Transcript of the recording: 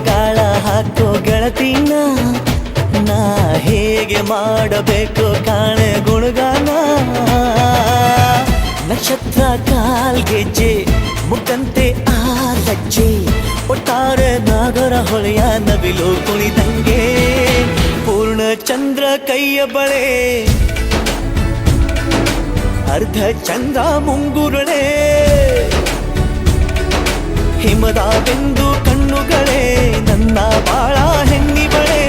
ಗಾಳ ಹಾಕೋ ಗೆಳತಿನ ನಾ ಹೇಗೆ ಮಾಡಬೇಕು ಕಾಣೆ ಗುಣಗಾನ ನಕ್ಷತ್ರ ಕಾಲ್ಗೆಜ್ಜೆ ಮುಖಂತೆ ಆ ಲಜ್ಜೆ ಒಟ್ಟಾರೆ ನಾಗರ ಹೊಳೆಯ ನವಿಲು ಕುಣಿದಂಗೆ ಪೂರ್ಣ ಚಂದ್ರ ಕೈಯ ಬಳೆ ಅರ್ಧ ಚಂದ್ರ ಮುಂಗುರುಳೆ ಹಿಮದ ಬೆಂದು ಕಣ್ಣುಗಳೇ ನನ್ನ ಬಾಳ ಹೆಣ್ಣಿ ಬಳೆ